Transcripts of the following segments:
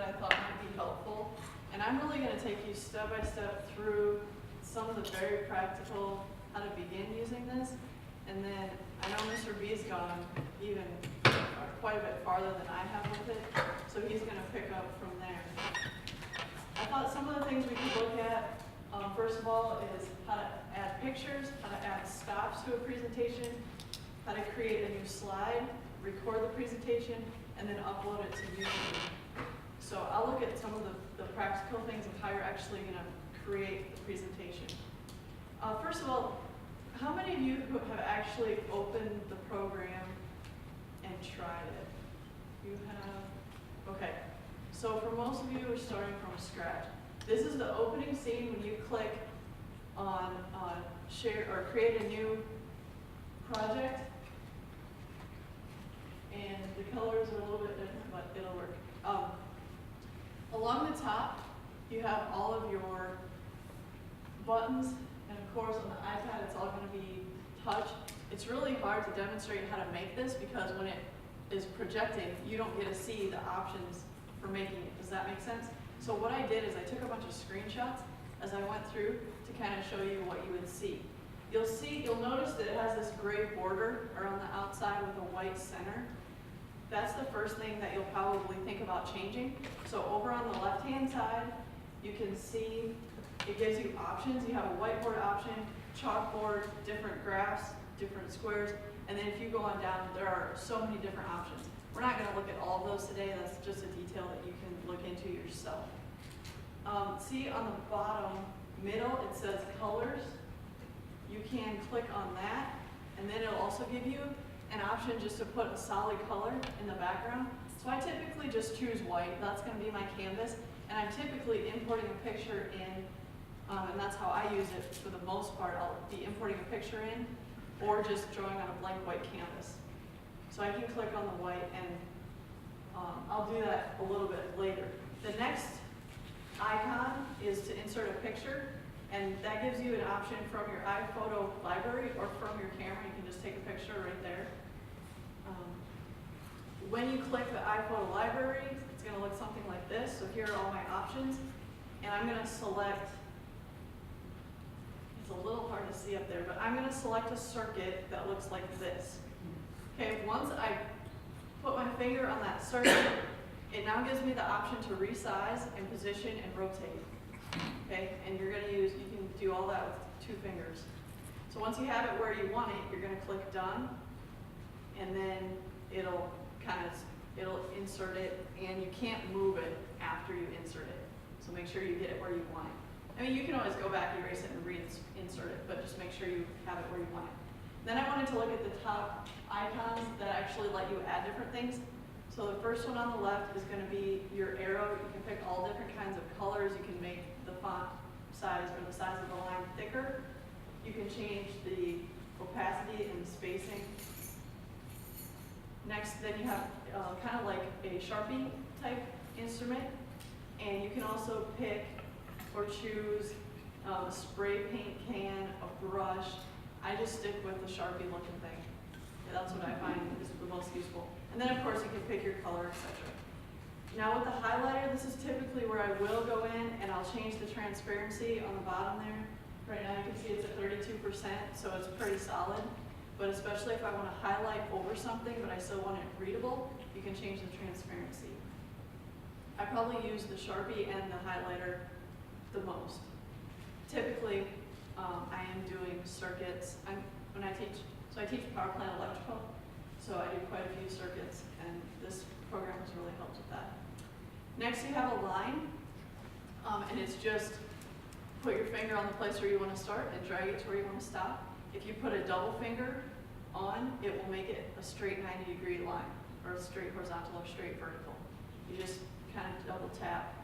that I thought might be helpful. And I'm really going to take you step by step through some of the very practical how to begin using this. And then I know Mr. B's gone even quite a bit farther than I have with it, so he's going to pick up from there. I thought some of the things we could look at, first of all, is how to add pictures, how to add stops to a presentation, how to create a new slide, record the presentation, and then upload it to YouTube. So I'll look at some of the practical things of how you're actually going to create the presentation. First of all, how many of you who have actually opened the program and tried it? You have? Okay. So for most of you who are starting from scratch, this is the opening scene when you click on share or create a new project. And the colors are a little bit different, but it'll work. Along the top, you have all of your buttons, and of course on the iPad it's all going to be touch. It's really hard to demonstrate how to make this because when it is projecting, you don't get to see the options for making it. Does that make sense? So what I did is I took a bunch of screenshots as I went through to kind of show you what you would see. You'll notice that it has this gray border around the outside with a white center. That's the first thing that you'll probably think about changing. So over on the left-hand side, you can see it gives you options. You have a whiteboard option, chalkboard, different graphs, different squares, and then if you go on down, there are so many different options. We're not going to look at all of those today. That's just a detail that you can look into yourself. See on the bottom middle, it says colors. You can click on that, and then it'll also give you an option just to put a solid color in the background. So I typically just choose white. That's going to be my canvas, and I'm typically importing a picture in, and that's how I use it for the most part. I'll be importing a picture in, or just drawing on a blank white canvas. So I can click on the white, and I'll do that a little bit later. The next icon is to insert a picture, and that gives you an option from your iPhoto library or from your camera. You can just take a picture right there. When you click the iPhoto library, it's going to look something like this. So here are all my options, and I'm going to select, it's a little hard to see up there, but I'm going to select a circuit that looks like this. Okay, once I put my finger on that circuit, it now gives me the option to resize and position and rotate. Okay, and you're going to use, you can do all that with 2 fingers. So once you have it where you want it, you're going to click done, and then it'll insert it, and you can't move it after you insert it. So make sure you get it where you want it. I mean, you can always go back, erase it, and reinsert it, but just make sure you have it where you want it. Then I wanted to look at the top icons that actually let you add different things. So the first one on the left is going to be your arrow. You can pick all different kinds of colors. You can make the font size or the size of the line thicker. You can change the opacity and the spacing. Next, then you have kind of like a Sharpie type instrument. And you can also pick or choose a spray paint can, a brush. I just stick with the Sharpie looking thing. Yeah, that's what I find is the most useful. And then of course you can pick your color, etc. Now with the highlighter, this is typically where I will go in and I'll change the transparency on the bottom there. Right now you can see it's at 32%, so it's pretty solid. But especially if I want to highlight over something but I still want it readable, you can change the transparency. I probably use the Sharpie and the highlighter the most. Typically, I am doing circuits. When I teach, so I teach power plant electrical, so I do quite a few circuits, and this program has really helped with that. Next, you have a line, and it's just put your finger on the place where you want to start and drag it to where you want to stop. If you put a double finger on, it will make it a straight 90-degree line, or a straight horizontal or straight vertical. You just kind of double tap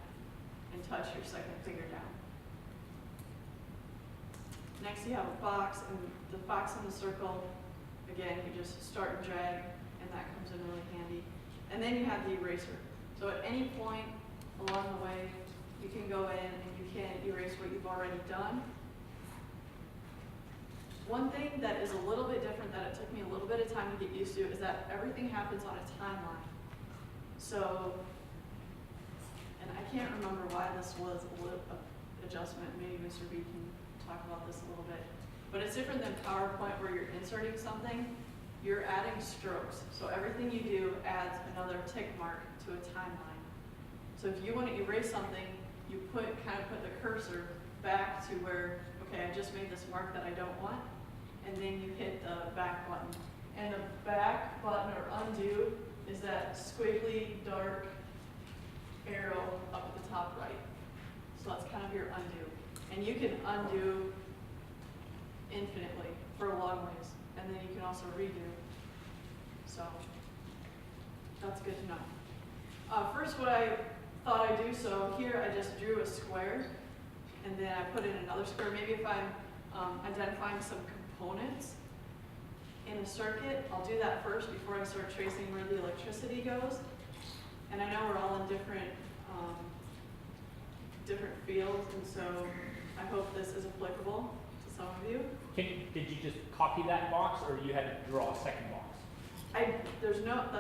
and touch your second finger down. Next you have a box, and the box in the circle, again, you just start and drag, and that comes in really handy. And then you have the eraser. So at any point along the way, you can go in and you can erase what you've already done. One thing that is a little bit different that it took me a little bit of time to get used to is that everything happens on a timeline. So I can't remember why this was a little adjustment. Maybe Mr. B can talk about this a little bit. But it's different than PowerPoint where you're inserting something. You're adding strokes. So everything you do adds another tick mark to a timeline. So if you want to erase something, you kind of put the cursor back to where, okay, I just made this mark that I don't want, and then you hit the back button. And the back button, or undo, is that squiggly dark arrow up at the top right. So that's kind of your undo. And you can undo infinitely for a long ways. And then you can also redo. So that's good to know. First, what I thought I'd do, so here I just drew a square, and then I put in another square. Maybe if I'm identifying some components in a circuit, I'll do that first before I start tracing where the electricity goes. And I know we're all in different fields, and so I hope this is applicable to some of you. Did you just copy that box, or you had to draw a second box? There's not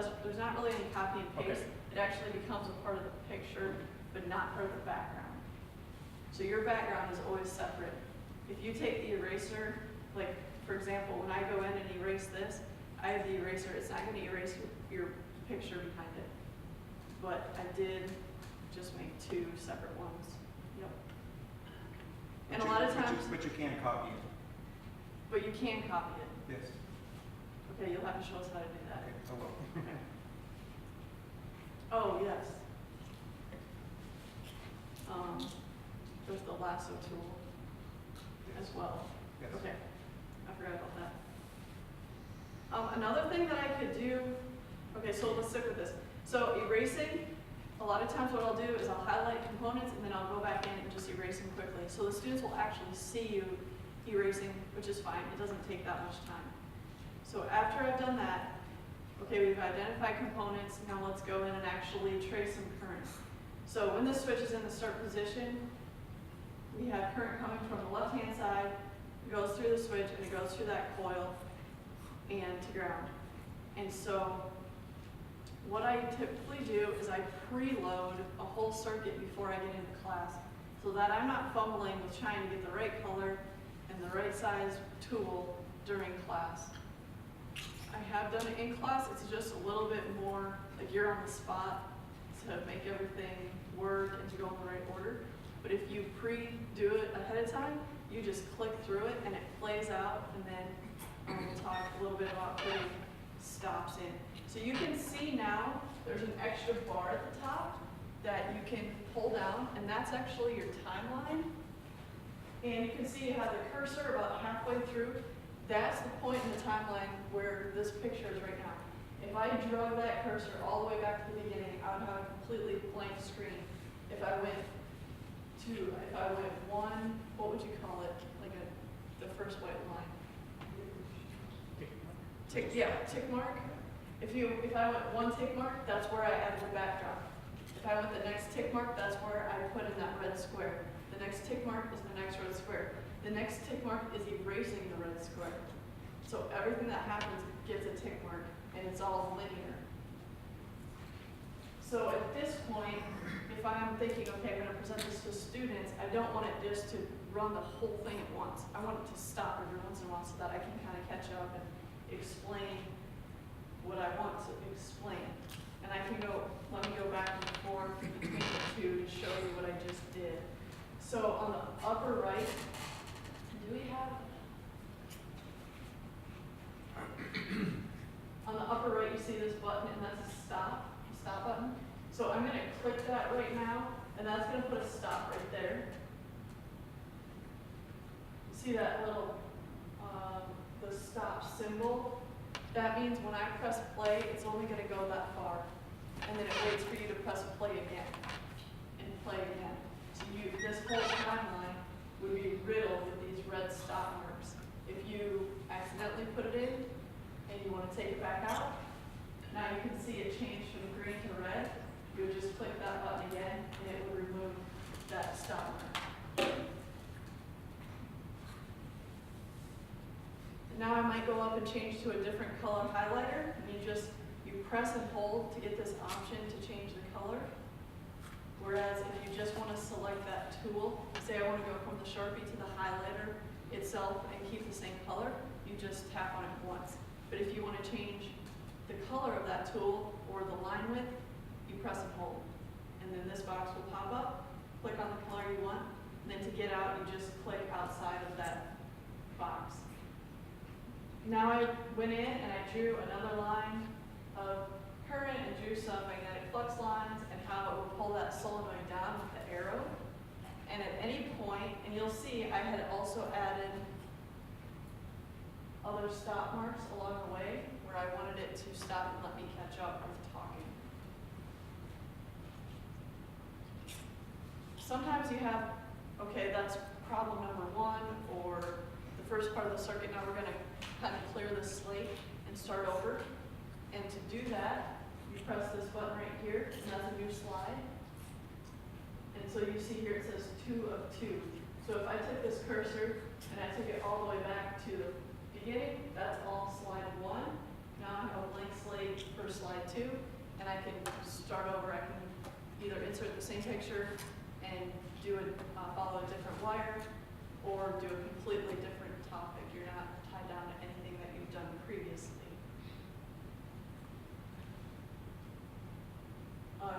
really any copy and paste. Okay. It actually becomes a part of the picture, but not part of the background. So your background is always separate. If you take the eraser, like for example, when I go in and erase this, I have the eraser. It's not going to erase your picture behind it. But I did just make two separate ones. Yep. And a lot of times. But you can't copy it. But you can copy it. Yes. Okay, you'll have to show us how to do that. Okay, I will. Okay. Oh, yes. There's the Lasso Tool as well. Yes. Okay, I forgot about that. Another thing that I could do, okay, so let's stick with this. So erasing, a lot of times what I'll do is I'll highlight components and then I'll go back in and just erase them quickly. So the students will actually see you erasing, which is fine. It doesn't take that much time. So after I've done that, okay, we've identified components. Now let's go in and actually trace some current. So when this switch is in the start position, we have current coming from the left-hand side. It goes through the switch and it goes through that coil and to ground. And so what I typically do is I preload a whole circuit before I get into class so that I'm not fumbling with trying to get the right color and the right size tool during class. I have done it in class. It's just a little bit more like you're on the spot to make everything work and to go in the right order. But if you pre-do it ahead of time, you just click through it and it plays out, and then we'll talk a little bit about putting stops in. So you can see now there's an extra bar at the top that you can pull down, and that's actually your timeline. And you can see you have the cursor about halfway through. That's the point in the timeline where this picture is right now. If I drug that cursor all the way back to the beginning, I would have a completely blank screen. If I went one, what would you call it? Like the first white line. Tick mark. If I went one tick mark, that's where I added the backdrop. If I went the next tick mark, that's where I put in that red square. The next tick mark is the next red square. The next tick mark is erasing the red square. So everything that happens gets a tick mark, and it's all linear. So at this point, if I'm thinking, okay, I'm going to present this to students, I don't want it just to run the whole thing at once. I want it to stop every once in a while so that I can kind of catch up and explain what I want to explain. And I can let me go back and forth between the two to show you what I just did. So on the upper right, do we have, on the upper right you see this button, and that's a stop button. So I'm going to click that right now, and that's going to put a stop right there. See that little, the stop symbol? That means when I press play, it's only going to go that far. And then it waits for you to press play again and play again. So this whole timeline would be riddled with these red stop marks. If you accidentally put it in and you want to take it back out, now you can see it change from green to red. You would just click that button again and it would remove that stop mark. Now I might go up and change to a different color highlighter, and you press and hold to get this option to change the color. Whereas if you just want to select that tool, say I want to go from the Sharpie to the highlighter itself and keep the same color, you just tap on it once. But if you want to change the color of that tool or the line width, you press and hold. And then this box will pop up, click on the color you want, and then to get out, you just click outside of that box. Now I went in and I drew another line of current and drew some magnetic flux lines and how it will pull that solenoid down with the arrow. And at any point, and you'll see I had also added other stop marks along the way where I wanted it to stop and let me catch up with talking. Sometimes you have, okay, that's problem number one, or the first part of the circuit. Now we're going to kind of clear the slate and start over. And to do that, you press this button right here, and that's a new slide. And so you see here it says 2 of 2. So if I took this cursor and I took it all the way back to the beginning, that's all slide 1. Now I have a blank slate for slide 2, and I can start over. I can either insert the same picture and do it, follow a different wire, or do a completely different topic. You're not tied down to anything that you've done previously.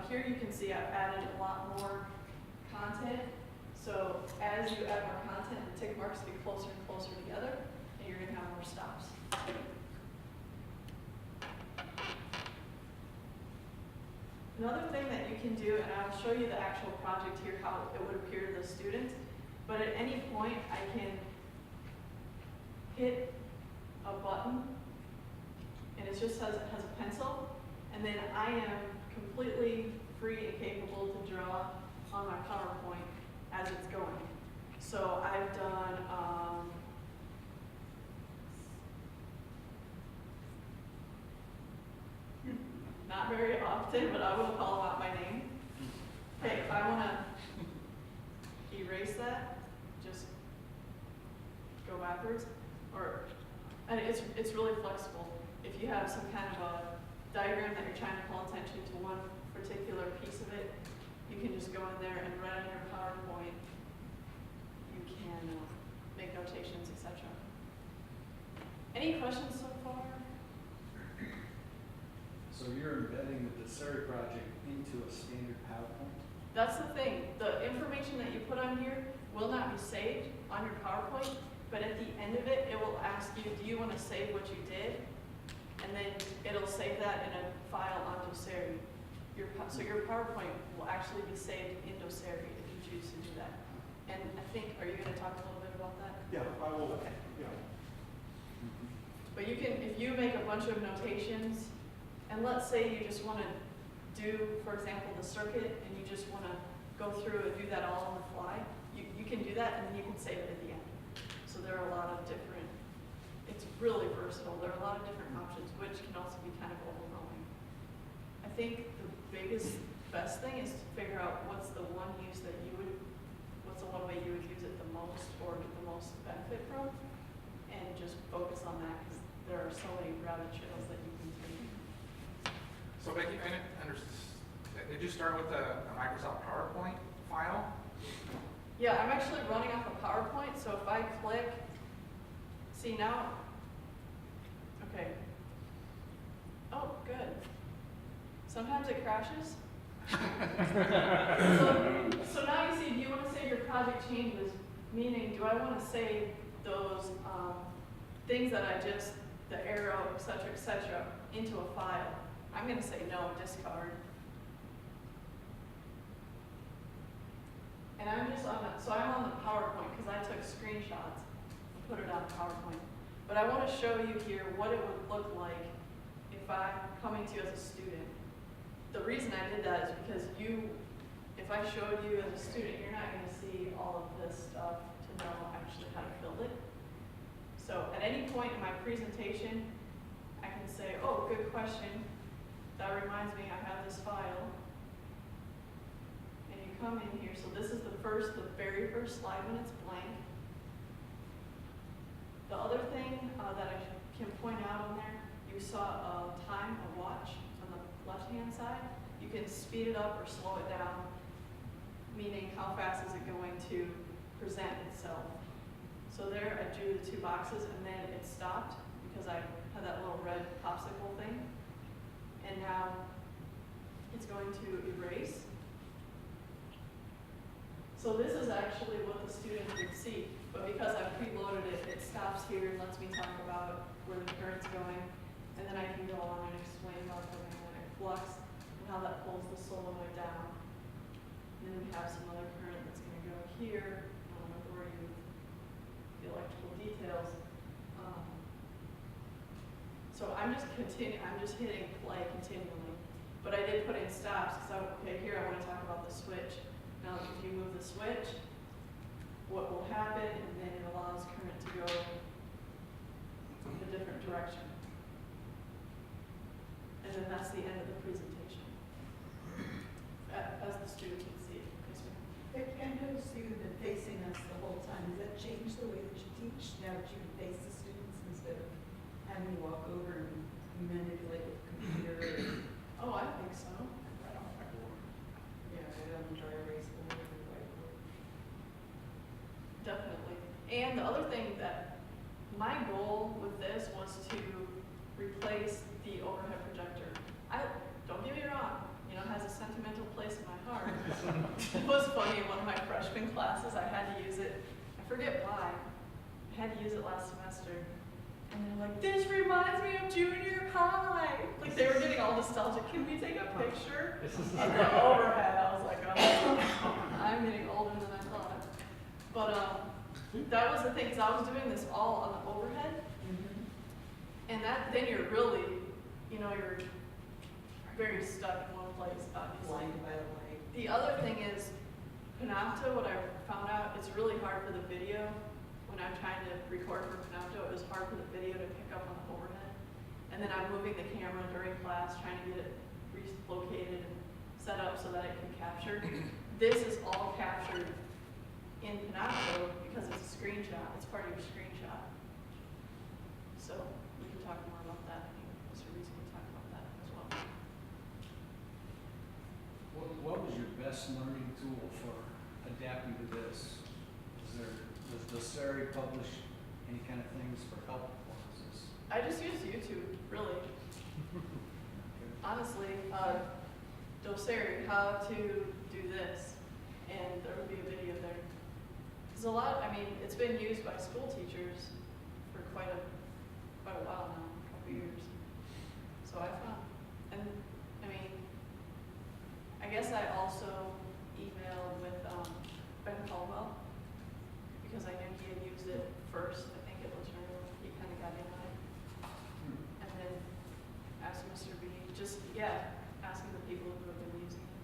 Here you can see I've added a lot more content. So as you add more content, the tick marks get closer and closer together, and you're going to have more stops. Another thing that you can do, and I'll show you the actual project here, how it would appear to the student, but at any point I can hit a button, and it just says it has a pencil, and then I am completely free and capable to draw on my PowerPoint as it's going. So I've done, not very often, but I will call out my name. Hey, if I want to erase that, just go backwards. And it's really flexible. If you have some kind of a diagram that you're trying to call attention to one particular piece of it, you can just go in there and right on your PowerPoint, you can make notations, etc. Any questions so far? So you're embedding the Doceri project into a standard PowerPoint? That's the thing. The information that you put on here will not be saved on your PowerPoint, but at the end of it, it will ask you, do you want to save what you did? And then it'll save that in a file on Doceri. So your PowerPoint will actually be saved in Doceri if you choose to do that. And I think, are you going to talk a little bit about that? Yeah, I will. Okay. Yeah. But you can, if you make a bunch of notations, and let's say you just want to do, for example, the circuit, and you just want to go through and do that all on the fly, you can do that, and then you can save it at the end. So there are a lot of different, it's really versatile. There are a lot of different options, which can also be kind of overwhelming. I think the best thing is to figure out what's the one way you would use it the most or get the most benefit from, and just focus on that, because there are so many rabbit trails that you can take. So Becky, I didn't understand. Did you start with a Microsoft PowerPoint file? Yeah, I'm actually running off a PowerPoint, so if I click, see now, okay. Oh, good. Sometimes it crashes. So now you see, do you want to save your project changes? Meaning, do I want to save those things that I just, the arrow, et cetera, into a file? I'm going to say no, discard. And I'm just on the, so I'm on the PowerPoint because I took screenshots and put it on PowerPoint. But I want to show you here what it would look like if I'm coming to you as a student. The reason I did that is because if I showed you as a student, you're not going to see all of this stuff to know actually how to build it. So at any point in my presentation, I can say, oh, good question. That reminds me, I have this file. And you come in here. So this is the very first slide when it's blank. The other thing that I can point out on there, you saw a watch on the left-hand side. You can speed it up or slow it down. meaning how fast is it going to present itself. So there I drew the 2 boxes and then it stopped because I had that little red popsicle thing. And now it's going to erase. So this is actually what the student would see, but because I've preloaded it, it stops here and lets me talk about where the current's going, and then I can go on and explain about the magnetic flux and how that pulls the solenoid down. And then we have some other current that's going to go here. I don't know where you the electrical details. So I'm just hitting play continually, but I did put in stops because okay, here I want to talk about the switch. Now, if you move the switch, what will happen, and then it allows current to go in a different direction. And then that's the end of the presentation, as the student can see it. Yes, ma'am. Becky, I noticed you've been facing us the whole time. Does that change the way that you teach now that you can face the students instead of having to walk over and manipulate with the computer? Oh, I think so. Right on the board. Yeah, right on the dry erase board or the whiteboard. Definitely. And the other thing that my goal with this was to replace the overhead projector. Don't get me wrong, you know, it has a sentimental place in my heart. It was funny in one of my freshman classes, I had to use it. I forget why. I had to use it last semester. And they're like, this reminds me of junior high. Like they were getting all nostalgic. Can we take a picture of the overhead? I was like, oh, I'm getting older than I thought. But that was the thing, because I was doing this all on the overhead. And then you're really, you know, you're very stuck in one place, obviously. Blinded by the light. The other thing is, Panopto, what I found out, it's really hard for the video. When I'm trying to record for Panopto, it was hard for the video to pick up on the overhead. And then I'm moving the camera during class, trying to get it relocated and set up so that it can capture. This is all captured in Panopto because it's a screenshot. It's part of your screenshot. So we can talk more about that. I think Mr. Reese can talk about that as well. What was your best learning tool for adapting to this? Does Doceri publish any kind of things for help, or is this? I just use YouTube, really. Honestly, Doceri, how to do this, and there would be a video there. There's a lot, I mean, it's been used by school teachers for quite a while now, a couple years. So I found, and I mean, I guess I also emailed with Ben Caldwell, because I knew he had used it first. I think it was early. He kind of got in on it. And then asked Mr. B, asking the people who have been using it.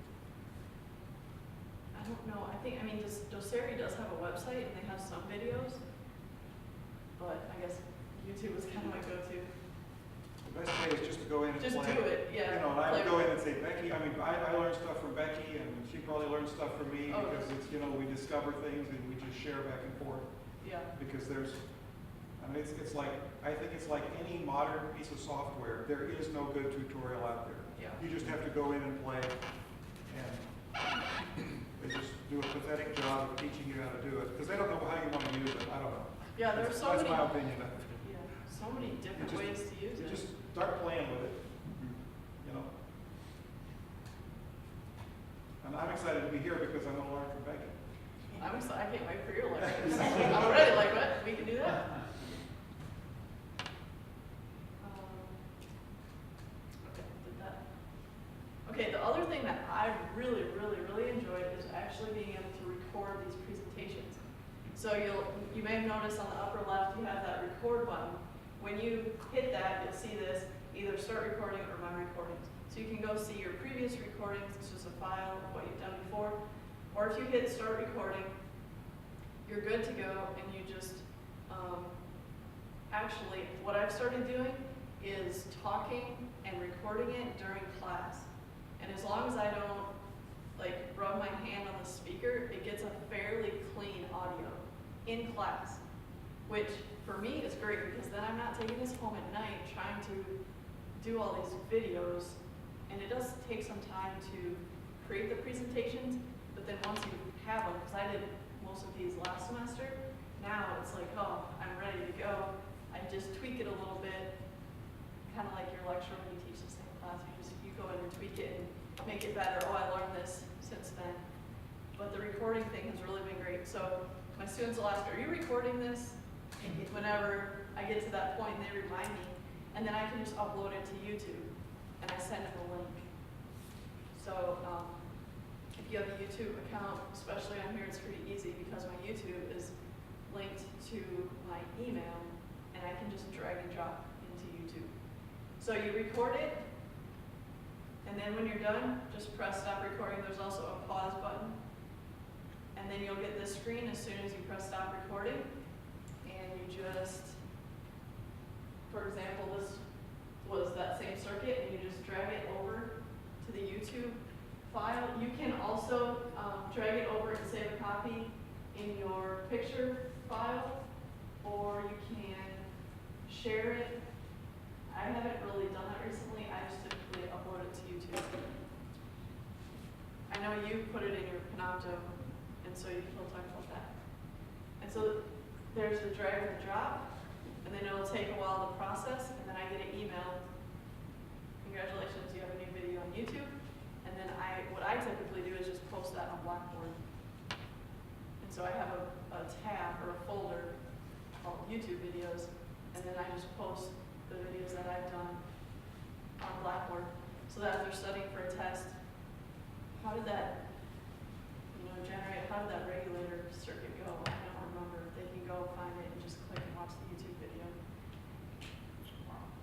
I don't know. I mean, Doceri does have a website and they have some videos, but I guess YouTube was kind of my go-to. The best way is just to go in and Just play. do it, yeah. You know, and I would Play go with in and say, Becky, I mean, I learned stuff from Becky, and she probably learned stuff from me, Oh, because it's, you know, we discover things and we just share back and forth. Yeah. Because there's, I mean, it's like, I think it's like any modern piece of software, there is no good tutorial out there. Yeah. You just have to go in and play, and they just do a pathetic job of teaching you how to do it, because they don't know how you want to use it, I don't know. Yeah, there's so That's many. my opinion of it. Yeah, so many different just- ways to use You it. just start playing with it, you know. And I'm excited to be here because I'm going to learn from Becky. I'm excited. I can't wait for your lectures. I'm already like, what? We can do that. Okay, did that. Okay, the other thing that I really enjoyed is actually being able to record these presentations. So you may have noticed on the upper left you have that record button. When you hit that, you'll see this, either start recording or my recordings. So you can go see your previous recordings. It's just a file of what you've done before. Or if you hit start recording, you're good to go, and you just, actually, what I've started doing is talking and recording it during class. And as long as I don't, like, rub my hand on the speaker, it gets a fairly clean audio in class, which for me is great, because then I'm not taking this home at night trying to do all these videos, and it does take some time to create the presentations, But then once you have them, because I did most of these last semester, now it's like, oh, I'm ready to go. I just tweak it a little bit, kind of like your lecture when you teach the same class. You go in and tweak it and make it better. Oh, I learned this since then. But the recording thing has really been great. So my students will ask, are you recording this? And whenever I get to that point, they remind me. And then I can just upload it to YouTube. And I send them a link. So if you have a YouTube account, especially on here, it's pretty easy because my YouTube is linked to my email. And I can just drag and drop into YouTube. So you record it. And then when you're done, just press stop recording. There's also a pause button. And then you'll get this screen as soon as you press stop recording. And you just, for example, this was that same circuit, and you just drag it over to the YouTube file. You can also drag it over and save a copy in your picture file, or you can share it. I haven't really done that recently. I just typically upload it to YouTube. I know you put it in your Panopto, and so we'll talk about that. And so there's the drag and the drop, and then it'll take a while to process, and then I get an email. Congratulations, you have a new video on YouTube. And then what I typically do is just post that on Blackboard. And so I have a tab or a folder called YouTube videos, and then I just post the videos that I've done on Blackboard. So that if they're studying for a test, how did that, generate, how did that regulator circuit go? I don't remember. They can go find it and just click and watch the YouTube video.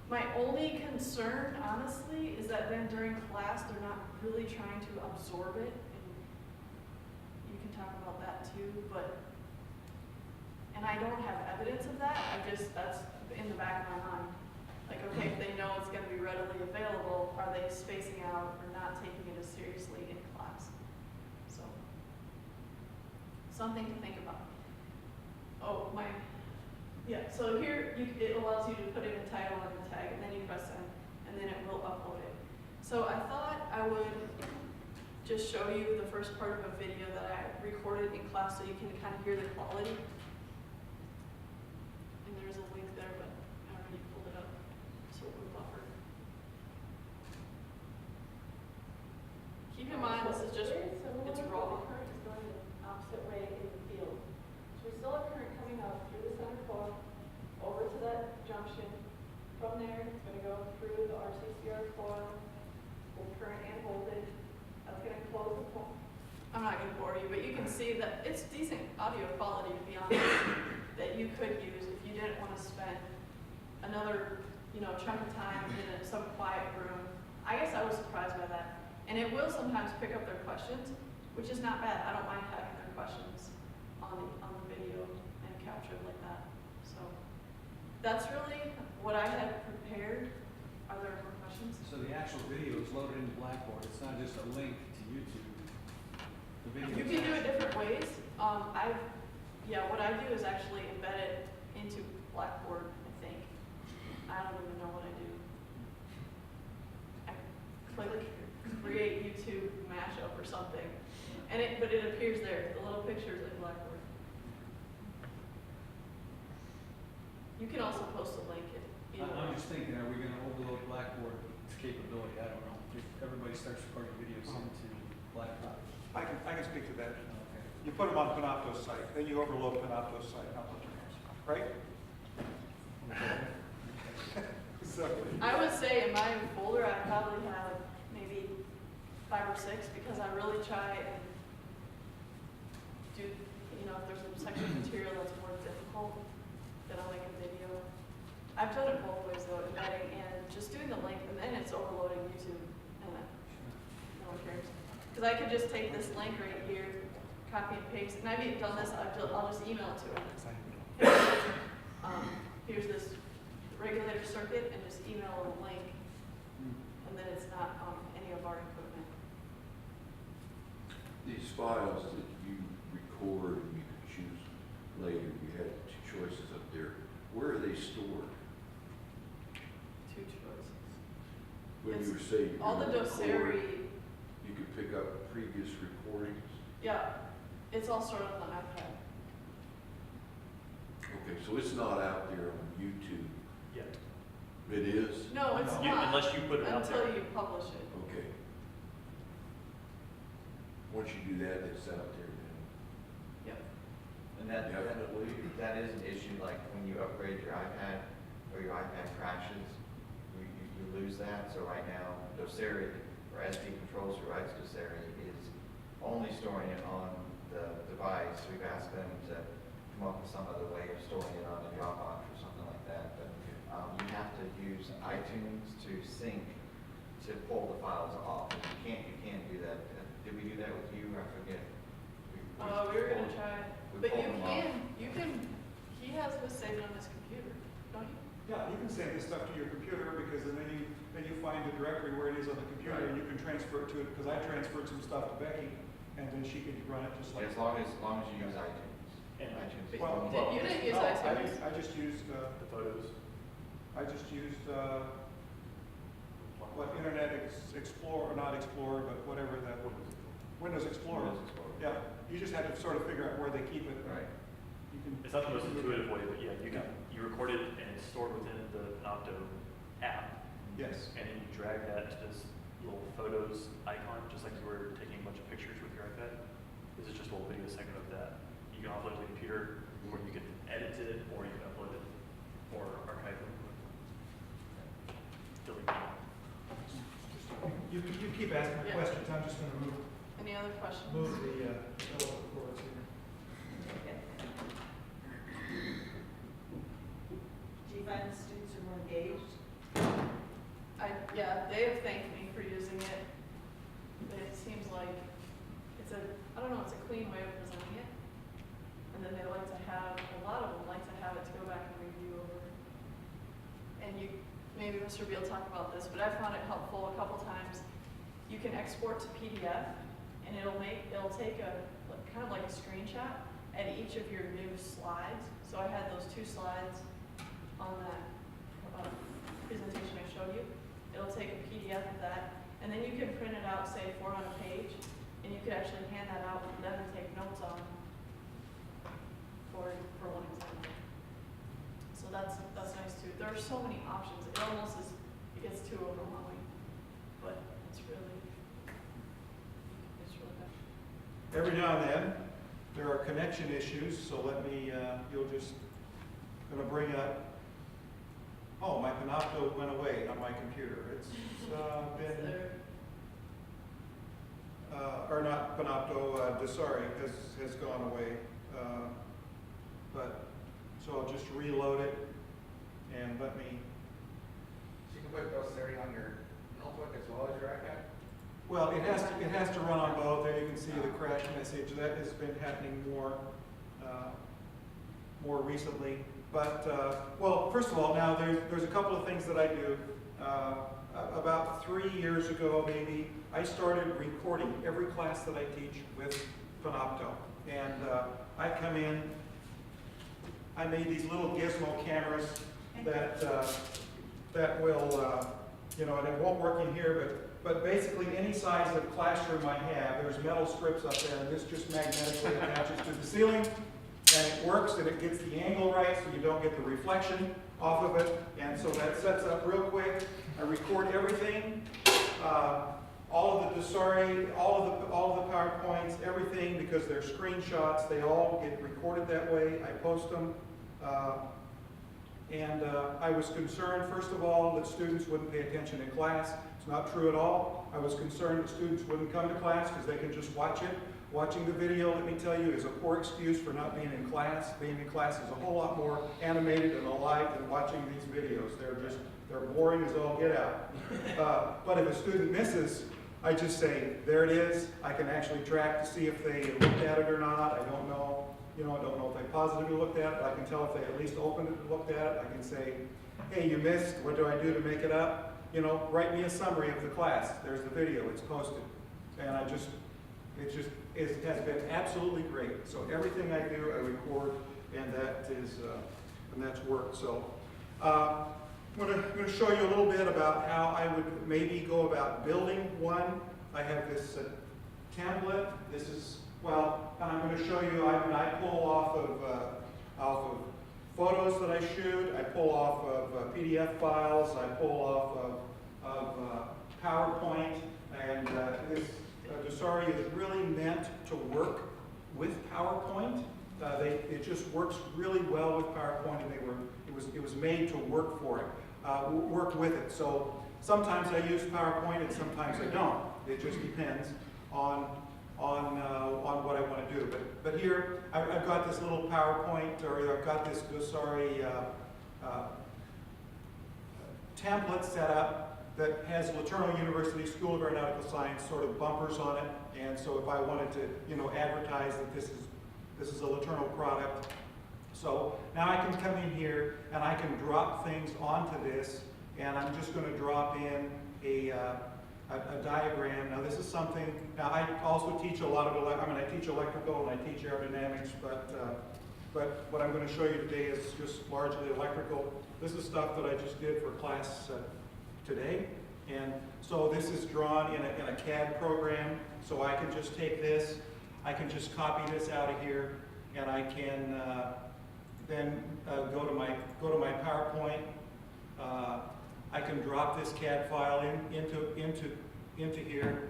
My only concern, honestly, is that then during class, they're not really trying to absorb it. And you can talk about that too, and I don't have evidence of that. That's in the back of my mind. Like, okay, if they know it's going to be readily available, are they spacing out or not taking it as seriously in class? So, something to think about. Oh, so here it allows you to put in a title and a tag, and then you press send, and then it will upload it. So I thought I would just show you the first part of a video that I recorded in class so you can kind of hear the quality. And there's a link there, but I already pulled it up, so it would buffer. Keep in mind, this is just, it's raw. The current is going the opposite way in the field. So we still have current coming up through the center coil, over to that junction. From there, it's going to go through the RCCR coil, hold current and voltage. That's going to close the point. I'm not going to bore you, but you can see that it's decent audio quality, to be honest, that you could use if you didn't want to spend another, chunk of time in some quiet room. I guess I was surprised by that. And it will sometimes pick up their questions, which is not bad. I don't mind having their questions on the video and captured like that. So that's really what I had prepared. Are there more questions? So the actual video is loaded into Blackboard. It's not just a link to YouTube. The video. You can do it different ways. What I do is actually embed it into Blackboard, I think. I don't even know what I do. I click create YouTube mashup or something. But it appears there, the little pictures in Blackboard. You can also post a link. I'm just thinking, are we going to overload Blackboard's capability? I don't know. If everybody starts recording videos into Blackboard. I can speak to that. Okay. You put them on Panopto's site, then you overload Panopto's site, right? So, I would say in my folder, I probably have maybe 5 or 6 because I really try and do, if there's a section of material that's more difficult, then I'll make a video. I've done it both ways though, embedding and just doing the link, and then it's overloading YouTube, and no one cares. Because I could just take this link right here, copy and paste, and I've even done this, I'll just email it to them. Here's this regulator circuit, and just email them a link, and then it's not on any of our equipment. These files that you record and you can choose later, you had 2 choices up there. Where are they stored? 2 choices. When It's you were saying you're all the gonna record, Doceri. you could pick up previous recordings? Yeah, it's all stored on the iPad. Okay, so it's not out there on YouTube. Yeah. It is? No, it's You- not. Unless you put it out there. Until you publish it. Okay. Once you do that, it's out there then. Yep. And that Definitely. that is an issue, like when you upgrade your iPad or your iPad crashes, you lose that. So right now, Doceri, or SD Controls who writes Doceri, is only storing it on the device. We've asked them to come up with some other way of storing it on the Dropbox or something like that. But you have to use iTunes to sync to pull the files off. And you can't do that. Did we do that with you? I forget. We were gonna try, we but pulled them off. you can, he has this saved on his computer, don't you? Yeah, you can send this stuff to your computer because then you find the directory where it is on the computer and you can transfer it to it, because I transferred some stuff to Becky and then she could run it just like. As long as you use iTunes. And iTunes. is Well, the one. You didn't use No, iTunes. I just used, the photos. what, Internet Explorer, or not Explorer, but whatever that, Windows Explorer. Windows Explorer. Yeah, you just have to sort of figure out where they keep it. Right. You can. It's not the most intuitive way, but yeah, you record it and it's stored within the Panopto app. Yes. And then you drag that to this little photos icon, just like you were taking a bunch of pictures with your iPad. This is just a little video segment of that. You can upload it to the computer, or you can edit it, or you can upload it, or archive it. Delete it. You keep asking Yeah. questions, I'm just gonna move Any other questions? the development boards here. Do you find the students are more engaged? Yeah, they have thanked me for using it. It seems like it's I don't know, it's a clean way of presenting it. And then they like to have, a lot of them like to have it to go back and review over. And maybe Mr. Beal talked about this, but I found it helpful a couple times. You can export to PDF and it'll take kind of like a screenshot at each of your new slides. So I had those 2 slides on that presentation I showed you. It'll take a PDF of that, and then you can print it out, say 4 on a page, and you could actually hand that out to them and take notes on for one example. So that's nice too. There are so many options. It gets too overwhelming, but it's really good. Every now and then, there are connection issues, so gonna bring up, oh, my Panopto went away on my computer. It's been, or not Panopto, Doceri has gone away. So I'll just reload it and let me, So you can put Doceri on your notebook as well as your iPad? well, it has to run on both. There you can see the crash message. That has been happening more recently. But, well, first of all, now there's a couple of things that I do. About 3 years ago, maybe, I started recording every class that I teach with Panopto. And I come in, I made these little gizmo cameras that will, and it won't work in here, but basically any size of classroom I have, there's metal strips up there, and this just magnetically attaches to the ceiling. And it works, and it gets the angle right, so you don't get the reflection off of it. And so that sets up real quick. I record everything, all of the Doceri, all of the PowerPoints, everything, because they're screenshots. They all get recorded that way. I post them. I was concerned, first of all, that students wouldn't pay attention in class. It's not true at all. I was concerned that students wouldn't come to class because they could just watch it. Watching the video, let me tell you, is a poor excuse for not being in class. Being in class is a whole lot more animated and alive than watching these videos. They're boring as all get out. But if a student misses, I just say, there it is. I can actually track to see if they looked at it or not. I don't know. I don't know if they positively looked at it. I can tell if they at least opened it and looked at it. I can say, hey, you missed. What do I do to make it up? Write me a summary of the class. There's the video. It's posted. And it has been absolutely great. So everything I do, I record, and that's worked. So I'm going to show you a little bit about how I would maybe go about building one. I have this template. This is Well, I'm going to show you, I pull off of photos that I shoot, I pull off of PDF files, I pull off of PowerPoint, and this Doceri is really meant to work with PowerPoint. It just works really well with PowerPoint, and it was made to work for it, work with it. So sometimes I use PowerPoint, and sometimes I don't. It just depends on what I want to do. But here, I've got this little PowerPoint, or I've got this Doceri template set up that has LeTourneau University School of Aeronautical Science sort of bumpers on it. And so if I wanted to, advertise that this is a LeTourneau product. So now I can come in here and I can drop things onto this, and I'm just going to drop in a diagram. Now this is something, now I also teach a lot of, I teach electrical and I teach aerodynamics, but what I'm going to show you today is just largely electrical. This is stuff that I just did for class today. And so this is drawn in a CAD program, so I can just take this, I can just copy this out of here, and I can then go to my PowerPoint. I can drop this CAD file into here,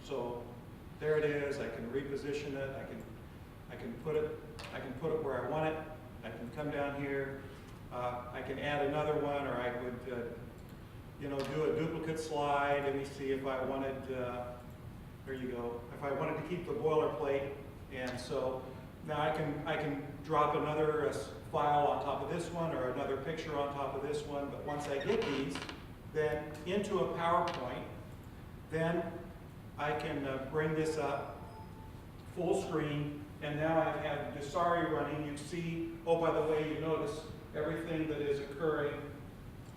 so there it is. I can reposition it. I can put it where I want it. I can come down here. I can add another one, or I would do a duplicate slide. Let me see if I wanted. There you go. If I wanted to keep the boilerplate, and so now I can drop another file on top of this one, or another picture on top of this one. But once I get these, then into a PowerPoint, then I can bring this up full screen, and now I have Doceri running. You see, oh, by the way, you notice everything that is occurring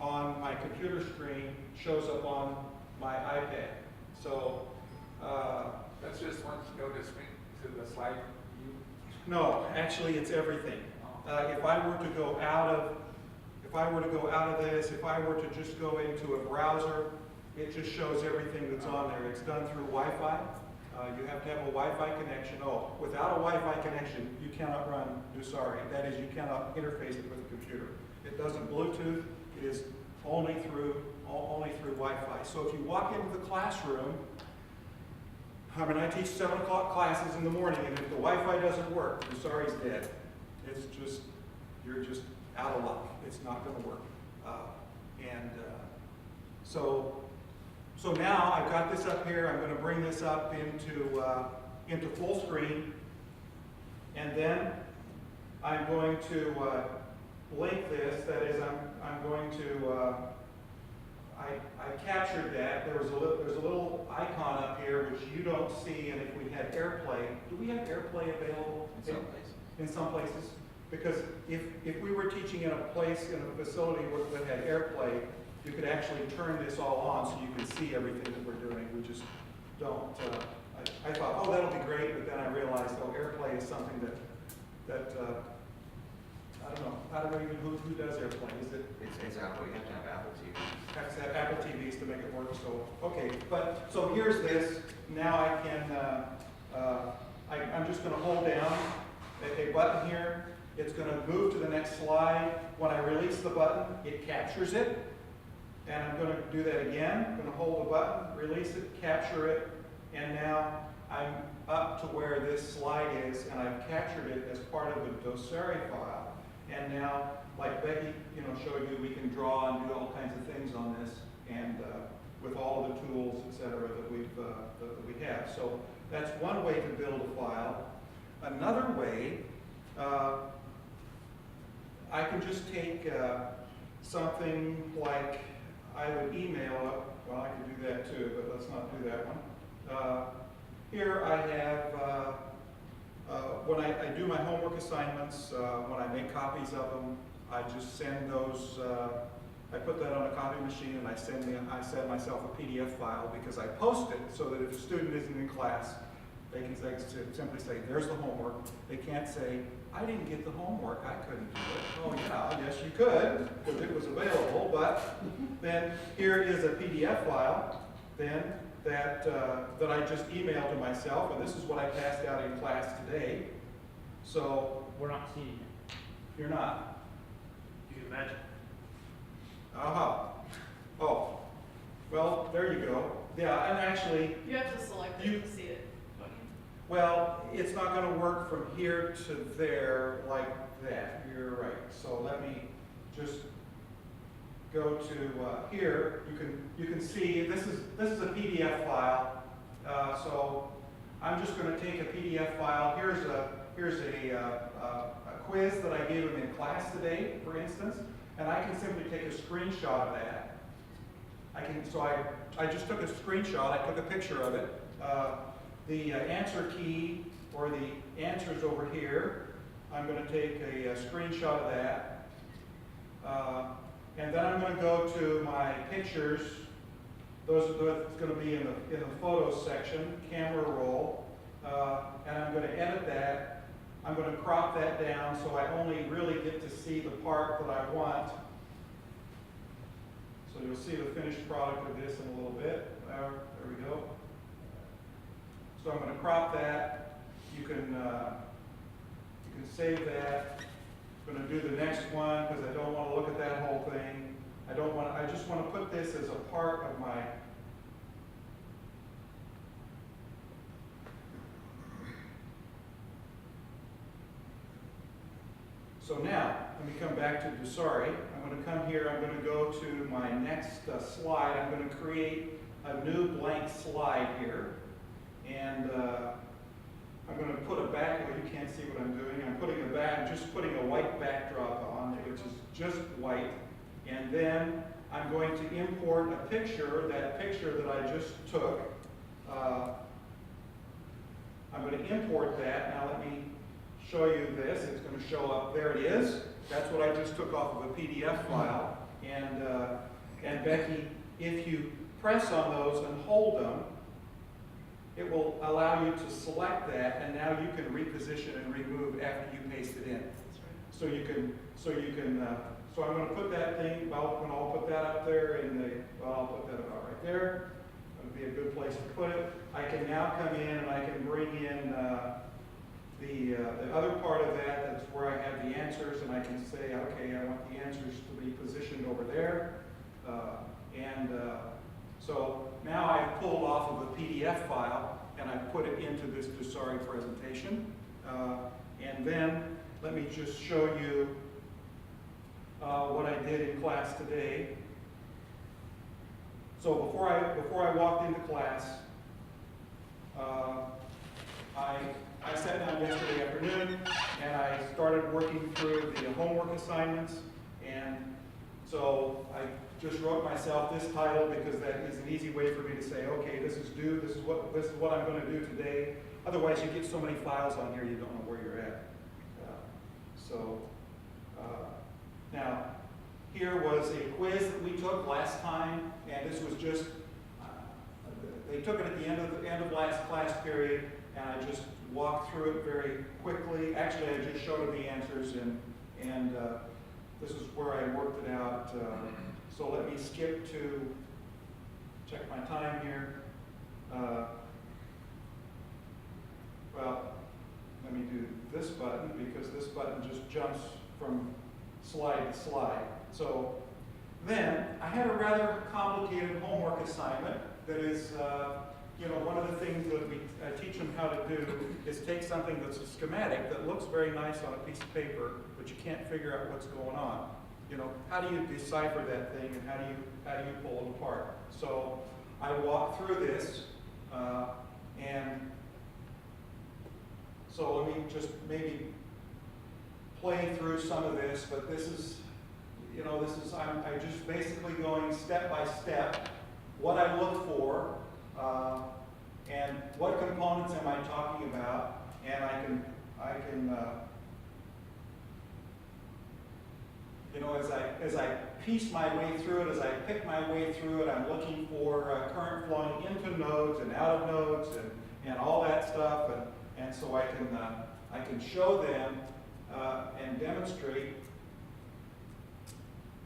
on my computer screen shows up on my iPad. So That's just once you go to the slide view? no, actually it's everything. If I were to go out of this, if I were to just go into a browser, it just shows everything that's on there. It's done through Wi-Fi. You have to have a Wi-Fi connection. Oh, without a Wi-Fi connection, you cannot run Doceri. That is, you cannot interface it with a computer. It doesn't Bluetooth. It is only through Wi-Fi. So if you walk into the classroom, I teach 7 o'clock classes in the morning, and if the Wi-Fi doesn't work, Doceri's dead. It's just, you're just out of luck. It's not going to work. So now I've got this up here. I'm going to bring this up into full screen, and then I'm going to link this. That is, I'm going to I captured that. There's a little icon up here which you don't see, and if we had AirPlay, do we have AirPlay available? In some places. In some places. Because if we were teaching in a facility that had AirPlay, you could actually turn this all on so you can see everything that we're doing. We just don't. I thought, oh, that'll be great, but then I realized, oh, AirPlay is something that I don't know even who does AirPlay. Is it? It's Apple. You have to have Apple TV. Have to have Apple TVs to make it work. So okay, so here's this. Now I can. I'm just going to hold down a button here. It's going to move to the next slide. When I release the button, it captures it. And I'm going to do that again. I'm going to hold the button, release it, capture it, and now I'm up to where this slide is, and I've captured it as part of the Doceri file. And now, like Becky, showed you, we can draw and do all kinds of things on this, and with all of the tools, etc., that we have. So that's one way to build a file. Another way, I can just take something like I would email. Well, I can do that too, but let's not do that one. Here I have. When I do my homework assignments, when I make copies of them, I just send those, I put that on a copy machine and I send myself a PDF file, because I post it so that if a student isn't in class, they can simply say, there's the homework. They can't say, I didn't get the homework, I couldn't do it. Oh yeah, yes you could, because it was available, but then here is a PDF file, then that I just emailed to myself, and this is what I passed out in class today. So, We're not seeing it. you're not. You can imagine. Aha. Oh, well, there you go. Yeah, and actually, You have to select it to see it. well, it's not gonna work from here to there like that. You're right. So let me just go to here. You can see this is a PDF file. So I'm just going to take a PDF file. Here's a quiz that I gave them in class today, for instance, and I can simply take a screenshot of that. I just took a screenshot. I took a picture of it. The answer key or the answers over here. I'm going to take a screenshot of that. And then I'm going to go to my pictures. Those are going to be in the photos section, camera roll. And I'm going to edit that. I'm going to crop that down so I only really get to see the part that I want. So you'll see the finished product of this in a little bit. There we go. So I'm going to crop that. You can save that. I'm going to do the next one because I don't want to look at that whole thing. I just want to put this as a part of my. So now, let me come back to Doceri. I'm going to come here, I'm going to go to my next slide. I'm going to create a new blank slide here. And I'm going to put a back, well, you can't see what I'm doing. I'm just putting a white backdrop on, which is just white. And then I'm going to import a picture, that picture that I just took. I'm going to import that. Now let me show you this. It's going to show up. There it is. That's what I just took off of a PDF file. And Becky, if you press on those and hold them, it will allow you to select that, and now you can reposition and remove after you paste it in. So I'm going to put that thing. I'll put that up there I'll put that about right there. That would be a good place to put it. I can now come in and I can bring in the other part of that. That's where I have the answers, and I can say, okay, I want the answers to be positioned over there, so now I've pulled off of a PDF file and I've put it into this Doceri presentation. And then let me just show you what I did in class today. So before I walked into class, I sat down yesterday afternoon and I started working through the homework assignments. And so I just wrote myself this title because that is an easy way for me to say, okay, this is due, this is what I'm going to do today. Otherwise, you get so many files on here, you don't know where you're at. Now, here was a quiz that we took last time, and this was just, they took it at the end of last class period, and I just walked through it very quickly. Actually, I just showed them the answers, and this is where I worked it out. So let me skip to, check my time here. Well, let me do this button because this button just jumps from slide to slide. So then I had a rather complicated homework assignment that is, one of the things that I teach them how to do is take something that's a schematic that looks very nice on a piece of paper, but you can't figure out what's going on. How do you decipher that thing, and how do you pull it apart? So I walked through this, and so let me just maybe play through some of this. But this is, I'm just basically going step by step what I look for, and what components am I talking about, and I can. As I piece my way through it, as I pick my way through it, I'm looking for current flowing into nodes and out of nodes and all that stuff, and so I can show them and demonstrate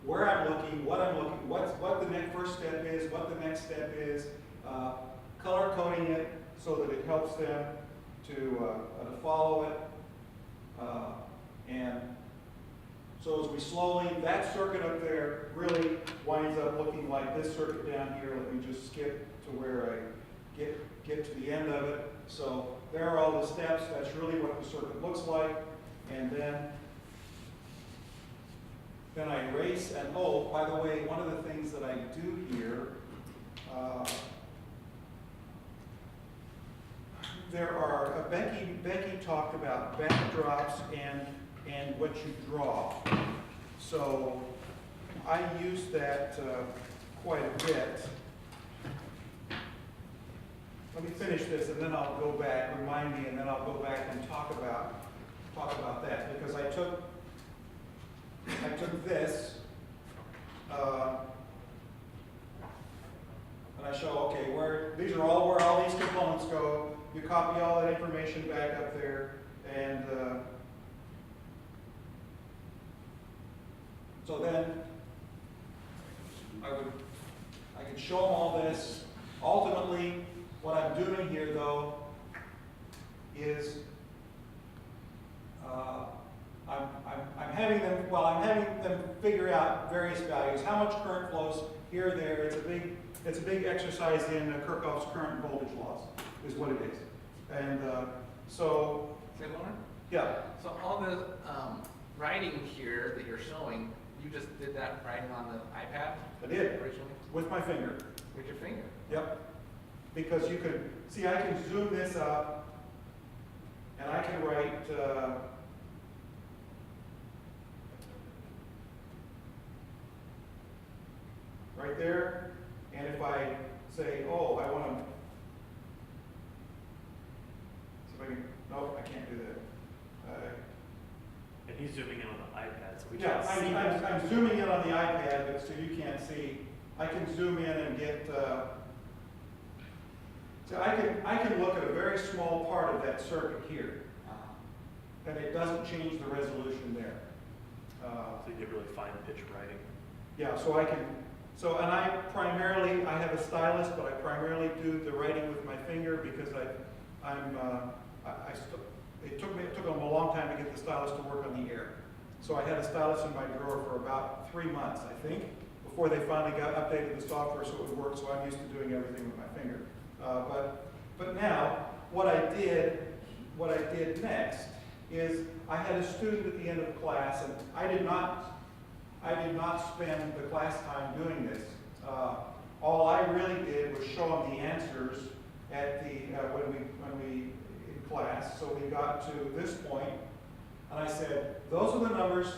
where I'm looking, what I'm looking, what the next first step is, what the next step is, color coding it so that it helps them to follow it. And so as we slowly, that circuit up there really winds up looking like this circuit down here. Let me just skip to where I get to the end of it. So there are all the steps. That's really what the circuit looks like. And then I erase, and oh, by the way, one of the things that I do here, there are, Becky talked about backdrops and what you draw. So I use that quite a bit. Let me finish this and then I'll go back, remind me, and then I'll go back and talk about that, because I took this, and I show, okay, these are all where all these components go. You copy all that information back up there, and so then I could show them all this. Ultimately, what I'm doing here, though, is I'm having them figure out various values. How much current flows here, there. It's a big exercise in Kirchhoff's current voltage laws, is what it is. And so. Say, Lauren? Yeah. So all the writing here that you're showing, you just did that writing on the iPad? I did. Originally? With my finger. With your finger? Yep. Because you could, see, I can zoom this up, and I can write, right there, and if I say, oh, I want to, see if I can, nope, I can't do that. And he's zooming in on the iPad, so we Yeah, can't see. I'm zooming in on the iPad, but so you can't see. I can zoom in and get, so I can look at a very small part of that circuit here, and it doesn't change the resolution there. So you get really fine pitch writing. Yeah, so I can, and I have a stylus, but I primarily do the writing with my finger because it took them a long time to get the stylus to work on the air. So I had a stylus in my drawer for about 3 months, I think, before they finally updated the software so it would work, so I'm used to doing everything with my finger. But now, what I did next is I had a student at the end of the class, and I did not spend the class time doing this. All I really did was show them the answers at the when we in class. So we got to this point, and I said, "Those are the numbers."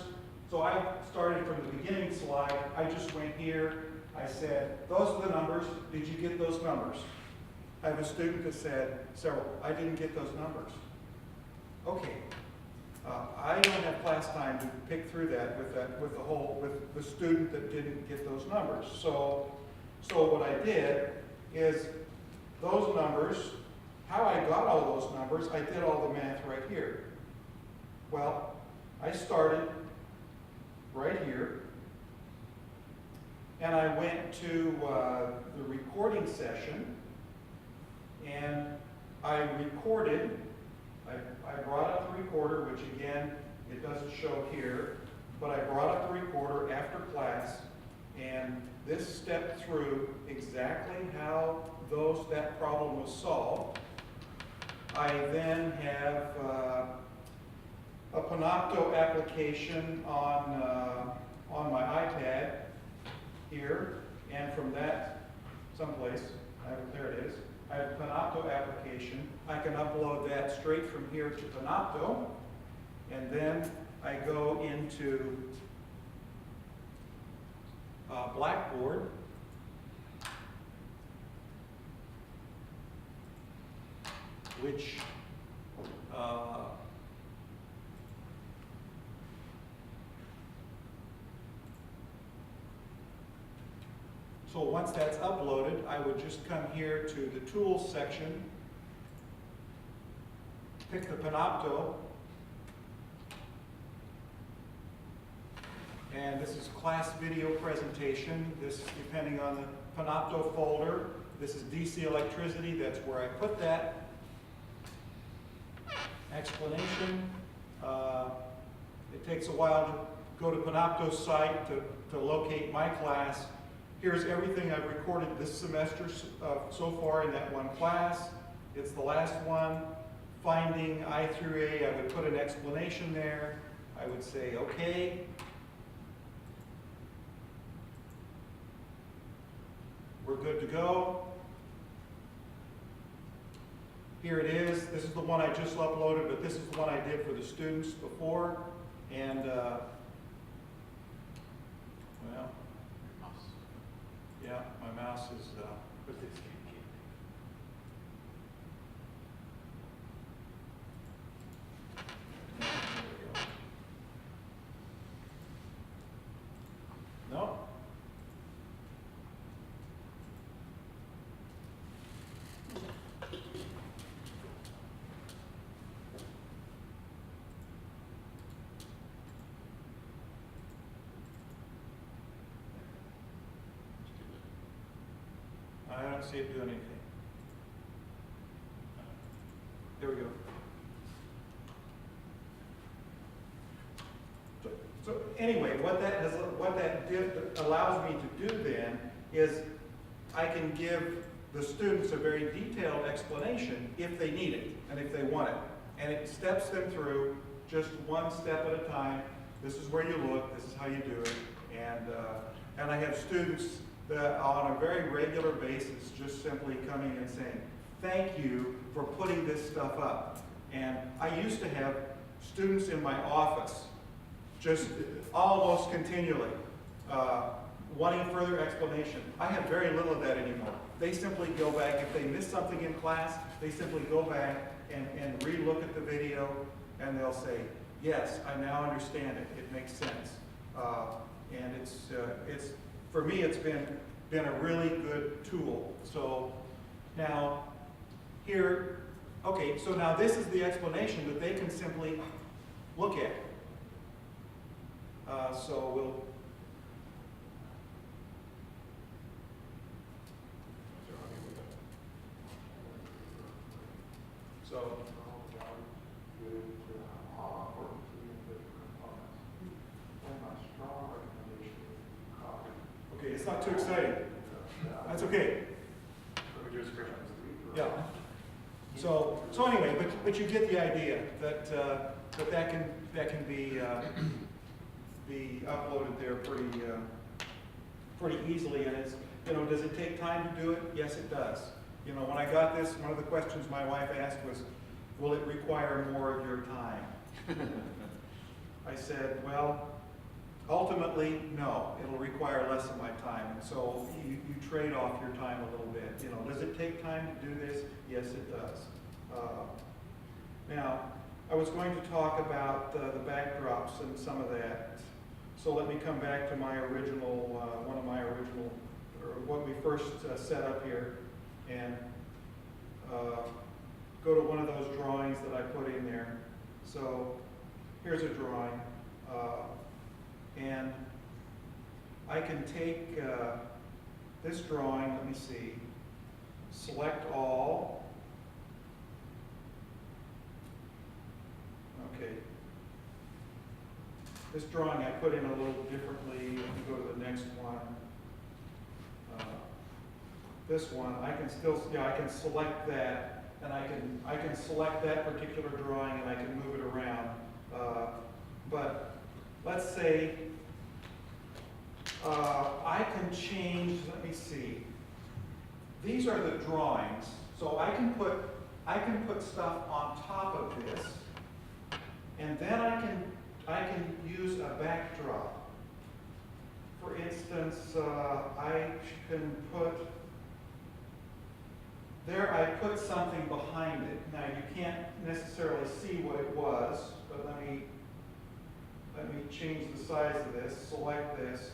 So I started from the beginning slide. I just went here. I said, "Those are the numbers. Did you get those numbers?" I have a student that said, "Several. I didn't get those numbers." Okay. I don't have class time to pick through that with the student that didn't get those numbers. So what I did is those numbers, how I got all those numbers, I did all the math right here. Well, I started right here, and I went to the recording session, and I recorded. I brought up the recorder, which again, it doesn't show here, but I brought up the recorder after class, and this stepped through exactly how that problem was solved. I then have a Panopto application on my iPad here, and from that someplace, there it is. I have a Panopto application. I can upload that straight from here to Panopto, and then I go into Blackboard, which so once that's uploaded, I would just come here to the Tools section, pick the Panopto, and this is class video presentation. This, depending on the Panopto folder, This is DC electricity, that's where I put that explanation. It takes a while to go to Panopto's site to locate my class. Here's everything I've recorded this semester so far in that one class. It's the last one. Finding I through A, I would put an explanation there. I would say, okay. We're good to go. Here it is. This is the one I just uploaded, but this is the one I did for the students before. And, well, yeah, my mouse is, no. I don't see it do anything. There we go. So anyway, what that allows me to do then is I can give the students a very detailed explanation if they need it and if they want it. And it steps them through just one step at a time. This is where you look, this is how you do it. And I have students that on a very regular basis just simply coming and saying, thank you for putting this stuff up. And I used to have students in my office just almost continually wanting further explanation. I have very little of that anymore. They simply go back, if they miss something in class, they simply go back and re-look at the video and they'll say, yes, I now understand it, it makes sense. And it's for me, it's been a really good tool. So now here, okay, so now this is the explanation that they can simply look at. So we'll, so, okay, it's not too exciting. That's okay. Yeah. So anyway, but you get the idea that that can be uploaded there pretty easily. And it's, you know, does it take time to do it? Yes, it does. You know, when I got this, one of the questions my wife asked was, will it require more of your time? I said, well, ultimately, no. It'll require less of my time. So you trade off your time a little bit. You know, does it take time to do this? Yes, it does. Now, I was going to talk about the backdrops and some of that. So let me come back to my original, one of my original, or what we first set up here, and go to one of those drawings that I put in there. So here's a drawing, and I can take this drawing, let me see, select all. Okay. This drawing I put in a little differently. Let me go to the next one. This one, I can still, yeah, I can select that, and I can select that particular drawing and I can move it around. But let's say I can change, let me see. These are the drawings. So I can put stuff on top of this, and then I can use a backdrop. For instance, I can put, there I put something behind it. Now you can't necessarily see what it was, but let me change the size of this, select this,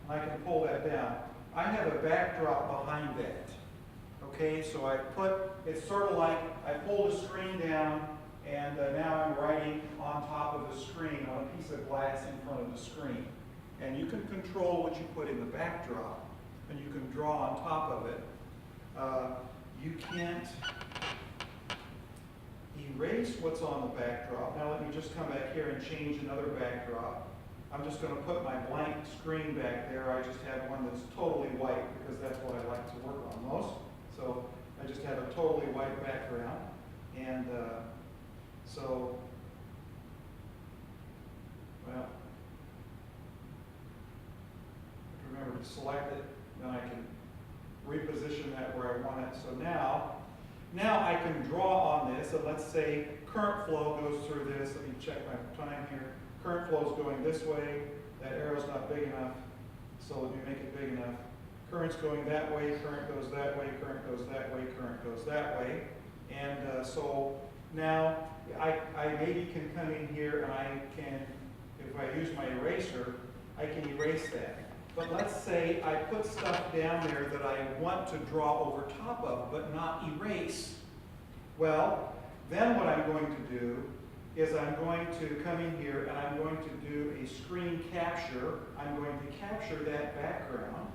and I can pull that down. I have a backdrop behind that. Okay, so I put, it's sort of like I pull the screen down, and now I'm writing on top of the screen, on a piece of glass in front of the screen. And you can control what you put in the backdrop, and you can draw on top of it. You can't erase what's on the backdrop. Now let me just come back here and change another backdrop. I'm just going to put my blank screen back there. I just have one that's totally white because that's what I like to work on most. So I just have a totally white background. And so, well, remember to select it, then I can reposition that where I want it. So now I can draw on this, and let's say current flow goes through this. Let me check my time here. Current flow is going this way. That arrow's not big enough, so let me make it big enough. Current's going that way, current goes that way, current goes that way, current goes that way. And so now I maybe can come in here and I can, if I use my eraser, I can erase that. But let's say I put stuff down there that I want to draw over top of, but not erase. Well, then what I'm going to do is I'm going to come in here and I'm going to do a screen capture. I'm going to capture that background.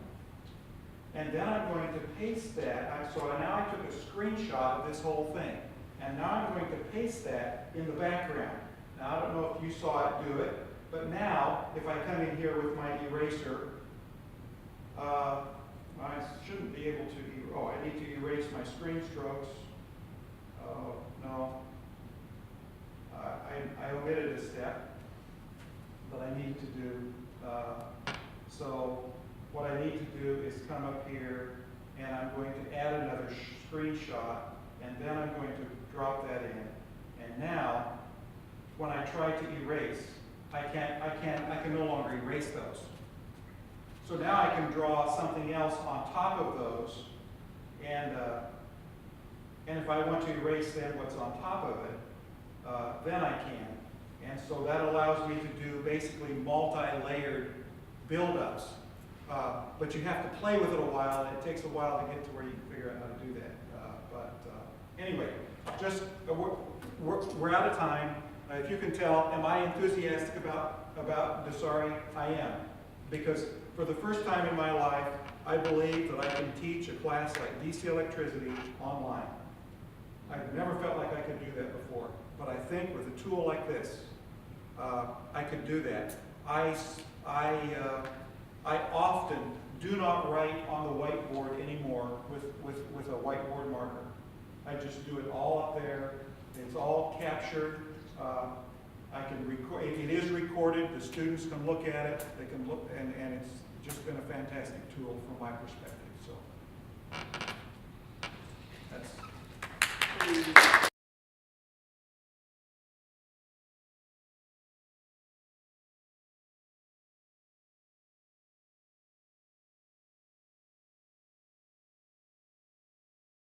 And then I'm going to paste that. So now I took a screenshot of this whole thing. And now I'm going to paste that in the background. Now I don't know if you saw it do it, but now if I come in here with my eraser, I shouldn't be able to, I need to erase my screen strokes. No. I omitted a step that I need to do. So what I need to do is come up here and I'm going to add another screenshot and then I'm going to drop that in. And now, when I try to erase, I can no longer erase those. So now I can draw something else on top of those, and if I want to erase then what's on top of it, then I can. And so that allows me to do basically multi-layered build-ups. But you have to play with it a while, and it takes a while to get to where you can figure out how to do that. Anyway, just we're out of time. If you can tell, am I enthusiastic about Doceri? I am, because for the first time in my life, I believe that I can teach a class like DC Electricity online. I've never felt like I could do that before, but I think with a tool like this, I could do that. I often do not write on the whiteboard anymore with a whiteboard marker. I just do it all up there. It's all captured. I can record. It is recorded. The students can look at it. They can look, and it's just been a fantastic tool from my perspective. So.